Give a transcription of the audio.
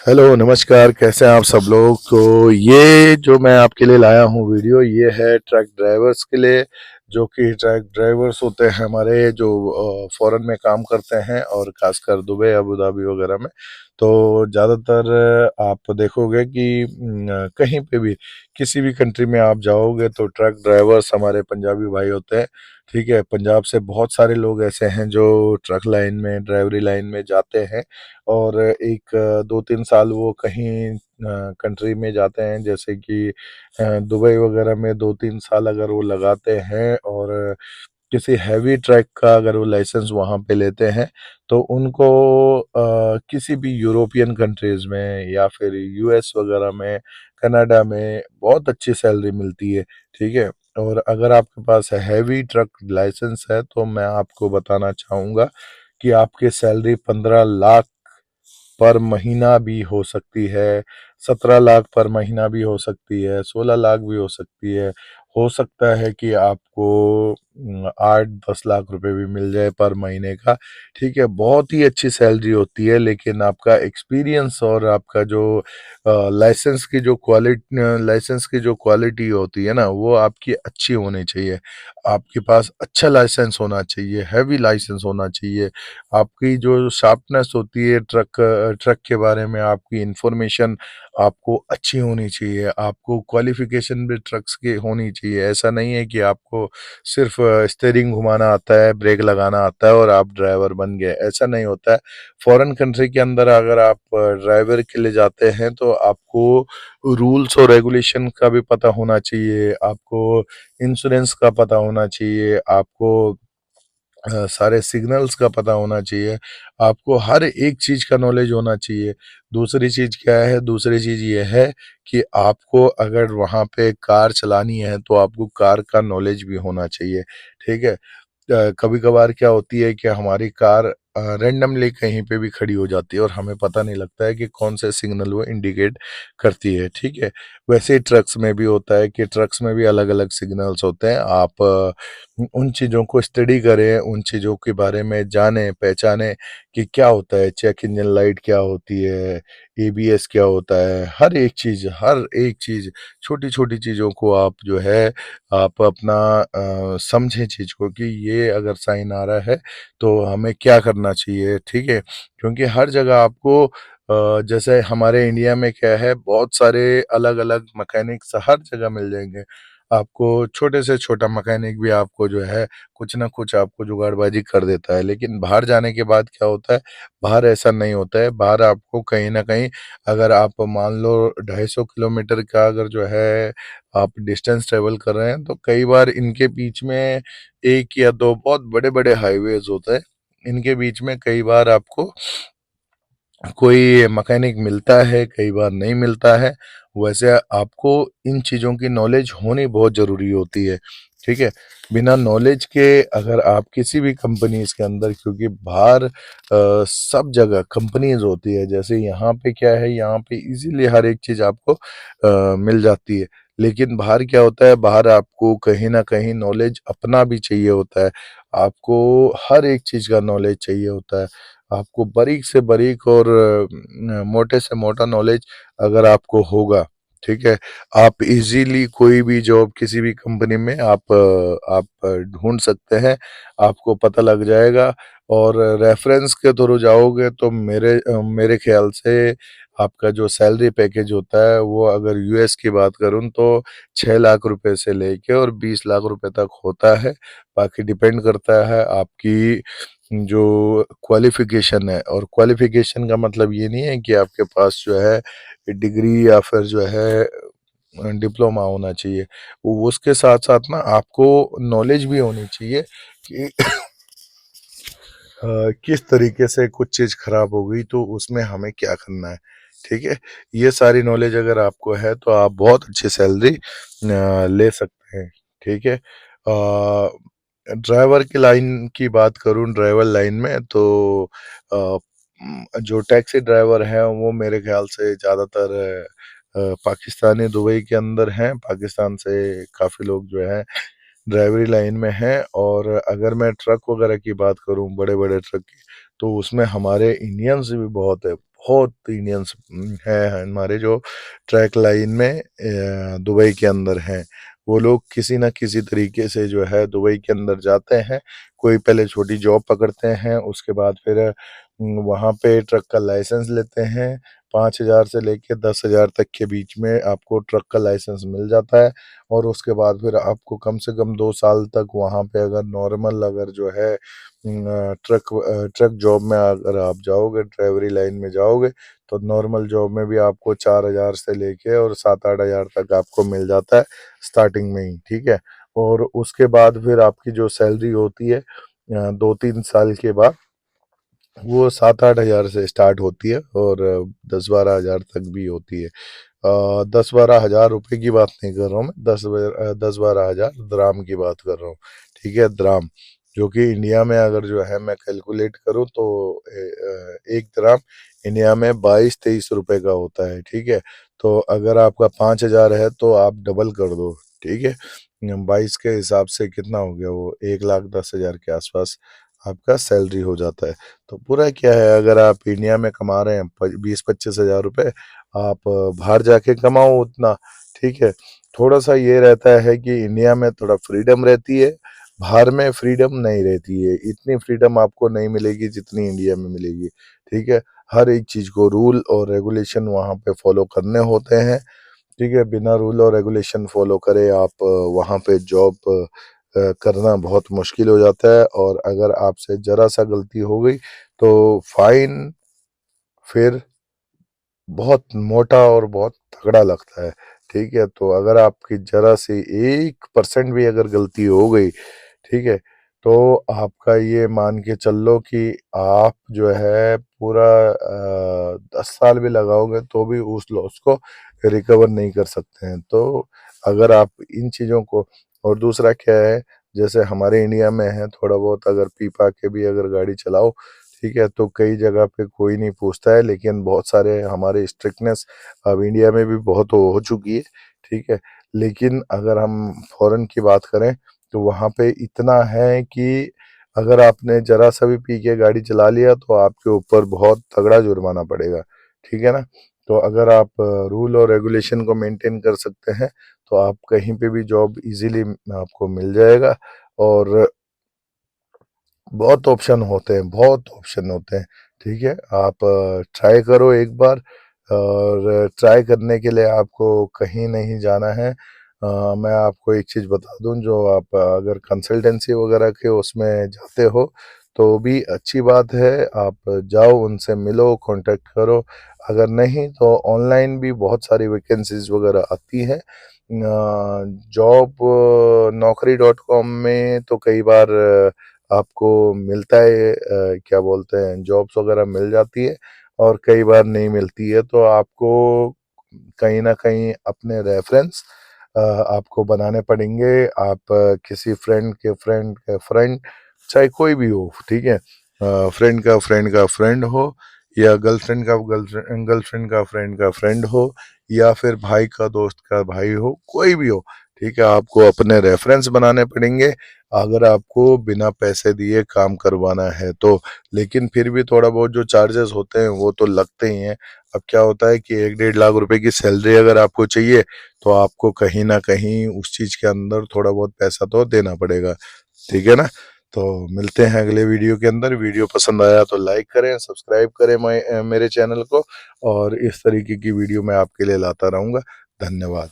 Hello नमस्कार, कैसे हैं आप सब लोग। तो ये जो मैं आपके लिए लाया हूँ वीडियो, ये है ट्रक ड्राइवर्स के लिए, जो कि ट्रक ड्राइवर्स होते हैं हमारे, जो फॉरेन में काम करते हैं और खासकर दुबई अबू धाबी वगैरह में। तो ज़्यादातर आप देखोगे कि कहीं पे भी किसी भी कंट्री में आप जाओगे तो ट्रक ड्राइवर्स हमारे पंजाबी भाई होते हैं। ठीक है, पंजाब से बहुत सारे लोग ऐसे हैं जो ट्रक लाइन में, ड्राइवरी लाइन में जाते हैं और एक 2-3 साल वो कहीं कंट्री में जाते हैं, जैसे कि दुबई वगैरह में 2-3 साल अगर वो लगाते हैं और किसी हैवी ट्रक का अगर वो लाइसेंस वहाँ पे लेते हैं, तो उनको किसी भी यूरोपियन कंट्रीज़ में या फिर यूएस वगैरह में, कनाडा में बहुत अच्छी सैलरी मिलती है। ठीक है? और अगर आपके पास हैवी ट्रक लाइसेंस है, तो मैं आपको बताना चाहूँगा कि आपकी सैलरी 15 लाख पर महीना भी हो सकती है, 17 लाख पर महीना भी हो सकती है, 16 लाख भी हो सकती है। हो सकता है कि आपको 8-10 लाख रुपए भी मिल जाए पर महीने का। ठीक है, बहुत ही अच्छी सैलरी होती है, लेकिन आपका एक्सपीरियंस और आपका जो लाइसेंस की जो क्वालिटी होती है ना, वो आपकी अच्छी होनी चाहिए। आपके पास अच्छा लाइसेंस होना चाहिए, हैवी लाइसेंस होना चाहिए। आपकी जो शार्पनेस होती है ट्रक के बारे में, आपकी इंफॉर्मेशन आपको अच्छी होनी चाहिए। आपको क्वालिफिकेशन भी ट्रक्स की होनी चाहिए। ऐसा नहीं है कि आपको सिर्फ स्टीयरिंग घुमाना आता है, ब्रेक लगाना आता है और आप ड्राइवर बन गए, ऐसा नहीं होता है। फॉरेन कंट्री के अंदर अगर आप ड्राइवर के लिए जाते हैं, तो आपको रूल्स और रेगुलेशन का भी पता होना चाहिए, आपको इंश्योरेंस का पता होना चाहिए, आपको सारे सिग्नल्स का पता होना चाहिए, आपको हर एक चीज़ का नॉलेज होना चाहिए। दूसरी चीज़ क्या है? दूसरी चीज़ ये है कि आपको अगर वहाँ पे कार चलानी है, तो आपको कार का नॉलेज भी होना चाहिए। ठीक है? कभी कभार क्या होती है कि हमारी कार रैंडमली कहीं पे भी खड़ी हो जाती है और हमें पता नहीं लगता है कि कौन से सिग्नल वो इंडिकेट करती है। ठीक है, वैसे ही ट्रक्स में भी होता है कि ट्रक्स में भी अलग अलग सिग्नल्स होते हैं। आप उन चीज़ों को स्टडी करें, उन चीज़ों के बारे में जानें, पहचानें कि क्या होता है, चेक इंजन लाइट क्या होती है, एबीएस क्या होता है। हर एक चीज़, छोटी छोटी चीज़ों को आप जो है, आप अपना समझें चीज़ को कि ये अगर साइन आ रहा है तो हमें क्या करना चाहिए। ठीक है, क्योंकि हर जगह आपको जैसे हमारे इंडिया में क्या है, बहुत सारे अलग अलग मैकेनिक्स हर जगह मिल जाएंगे आपको। छोटे से छोटा मैकेनिक भी आपको जो है कुछ ना कुछ आपको जुगाड़बाजी कर देता है। लेकिन बाहर जाने के बाद क्या होता है, बाहर ऐसा नहीं होता है। बाहर आपको कहीं ना कहीं, अगर आप मान लो 250 किलोमीटर का अगर जो है आप डिस्टेंस ट्रेवल कर रहे हैं, तो कई बार इनके बीच में एक या दो बहुत बड़े बड़े हाईवेज होते हैं। इनके बीच में कई बार आपको कोई मैकेनिक मिलता है, कई बार नहीं मिलता है। वैसे आपको इन चीज़ों की नॉलेज होनी बहुत ज़रूरी होती है। ठीक है, बिना नॉलेज के अगर आप किसी भी कंपनीज के अंदर, क्योंकि बाहर सब जगह कंपनीज होती है, जैसे यहाँ पे क्या है, यहाँ पे इजीली हर एक चीज़ आपको मिल जाती है। लेकिन बाहर क्या होता है, बाहर आपको कहीं ना कहीं नॉलेज अपना भी चाहिए होता है। आपको हर एक चीज़ का नॉलेज चाहिए होता है। आपको बारीक से बारीक और मोटे से मोटा नॉलेज अगर आपको होगा, ठीक है, आप इजीली कोई भी जॉब किसी भी कंपनी में आप ढूंढ सकते हैं, आपको पता लग जाएगा। और रेफरेंस के थ्रू जाओगे तो मेरे ख्याल से आपका जो सैलरी पैकेज होता है, वो अगर यूएस की बात करूं तो 6 लाख रुपए से लेके और 20 लाख रुपए तक होता है। बाकी डिपेंड करता है आपकी जो क्वालिफिकेशन है। और क्वालिफिकेशन का मतलब ये नहीं है कि आपके पास जो है डिग्री या फिर जो है डिप्लोमा होना चाहिए। वो उसके साथ साथ ना आपको नॉलेज भी होनी चाहिए कि किस तरीके से कुछ चीज़ खराब हो गई तो उसमें हमें क्या करना है। ठीक है, ये सारी नॉलेज अगर आपको है तो आप बहुत अच्छी सैलरी ले सकते हैं। ठीक है, ड्राइवर की लाइन की बात करूं, ड्राइवर लाइन में तो जो टैक्सी ड्राइवर हैं वो मेरे ख्याल से ज़्यादातर पाकिस्तानी दुबई के अंदर हैं। पाकिस्तान से काफ़ी लोग जो हैं ड्राइवरी लाइन में हैं। और अगर मैं ट्रक वगैरह की बात करूं, बड़े बड़े ट्रक की, तो उसमें हमारे इंडियंस भी बहुत है, बहुत इंडियंस हैं हमारे जो ट्रैक लाइन में दुबई के अंदर हैं। वो लोग किसी ना किसी तरीके से जो है दुबई के अंदर जाते हैं। कोई पहले छोटी जॉब पकड़ते हैं, उसके बाद फिर वहाँ पे ट्रक का लाइसेंस लेते हैं। 5,000 से लेके 10,000 तक के बीच में आपको ट्रक का लाइसेंस मिल जाता है। और उसके बाद फिर आपको कम से कम 2 साल तक वहाँ पे अगर नॉर्मल अगर जो है ट्रक जॉब में अगर आप जाओगे, ड्राइवरी लाइन में जाओगे, तो नॉर्मल जॉब में भी आपको 4,000 से लेके और 7-8 हज़ार तक आपको मिल जाता है स्टार्टिंग में ही, ठीक है। और उसके बाद फिर आपकी जो सैलरी होती है 2-3 साल के बाद, वो 7-8 हज़ार से स्टार्ट होती है और 10-12 हज़ार तक भी होती है। 10-12 हज़ार रुपए की बात नहीं कर रहा हूँ मैं, 10-12 हज़ार द्राम की बात कर रहा हूँ, ठीक है, द्राम। जो कि इंडिया में अगर जो है मैं कैलकुलेट करूँ तो एक द्राम इंडिया में 22-23 रुपए का होता है, ठीक है। तो अगर आपका 5,000 है तो आप डबल कर दो, ठीक है। 22 के हिसाब से कितना हो गया, वो 1,10,000 के आसपास आपका सैलरी हो जाता है। तो पूरा क्या है, अगर आप इंडिया में कमा रहे हैं 20-25 हज़ार रुपए, आप बाहर जाके कमाओ उतना, ठीक है। थोड़ा सा ये रहता है कि इंडिया में थोड़ा फ्रीडम रहती है, बाहर में फ्रीडम नहीं रहती है। इतनी फ्रीडम आपको नहीं मिलेगी जितनी इंडिया में मिलेगी, ठीक है। हर एक चीज को रूल और रेगुलेशन वहाँ पे फॉलो करने होते हैं, ठीक है। बिना रूल और रेगुलेशन फॉलो करे आप वहाँ पे जॉब करना बहुत मुश्किल हो जाता है। और अगर आपसे जरा सा गलती हो गई तो फाइन फिर बहुत मोटा और बहुत तगड़ा लगता है, ठीक है। तो अगर आपकी जरा सी 1% भी अगर गलती हो गई, ठीक है, तो आपका ये मान के चल लो कि आप जो है पूरा 10 साल भी लगाओगे तो भी उस लॉस को रिकवर नहीं कर सकते हैं। तो अगर आप इन चीज़ों को, और दूसरा क्या है, जैसे हमारे इंडिया में है थोड़ा बहुत अगर पी पा के भी अगर गाड़ी चलाओ, ठीक है, तो कई जगह पे कोई नहीं पूछता है। लेकिन बहुत सारे हमारे स्ट्रिक्टनेस अब इंडिया में भी बहुत हो चुकी है, ठीक है। लेकिन अगर हम फॉरेन की बात करें तो वहाँ पे इतना है कि अगर आपने जरा सा भी पी के गाड़ी चला लिया तो आपके ऊपर बहुत तगड़ा जुर्माना पड़ेगा, ठीक है ना। तो अगर आप रूल और रेगुलेशन को मेंटेन कर सकते हैं तो आप कहीं पे भी जॉब इजीली आपको मिल जाएगा। और बहुत ऑप्शन होते हैं, बहुत ऑप्शन होते हैं, ठीक है। आप ट्राई करो एक बार। और ट्राई करने के लिए आपको कहीं नहीं जाना है। मैं आपको एक चीज़ बता दूं, जो आप अगर कंसल्टेंसी वगैरह के उसमें जाते हो तो भी अच्छी बात है। आप जाओ, उनसे मिलो, कांटेक्ट करो। अगर नहीं तो ऑनलाइन भी बहुत सारी वैकेंसीज वगैरह आती हैं। जॉब naukri.com में तो कई बार आपको मिलता है, क्या बोलते हैं, जॉब्स वगैरह मिल जाती है। और कई बार नहीं मिलती है, तो आपको कहीं ना कहीं अपने रेफरेंस आपको बनाने पड़ेंगे। आप किसी फ्रेंड के फ्रेंड चाहे कोई भी हो, ठीक है, फ्रेंड का फ्रेंड हो, या गर्लफ्रेंड का फ्रेंड हो, या फिर भाई का दोस्त का भाई हो, कोई भी हो, ठीक है। आपको अपने रेफरेंस बनाने पड़ेंगे अगर आपको बिना पैसे दिए काम करवाना है तो। लेकिन फिर भी थोड़ा बहुत जो चार्जेस होते हैं वो तो लगते ही हैं। अब क्या होता है कि 1-1.5 लाख रुपए की सैलरी अगर आपको चाहिए तो आपको कहीं ना कहीं उस चीज के अंदर थोड़ा बहुत पैसा तो देना पड़ेगा, ठीक है ना। तो मिलते हैं अगले वीडियो के अंदर। वीडियो पसंद आया तो लाइक करें, सब्सक्राइब करें मेरे चैनल को। और इस तरीके की वीडियो मैं आपके लिए लाता रहूंगा। धन्यवाद।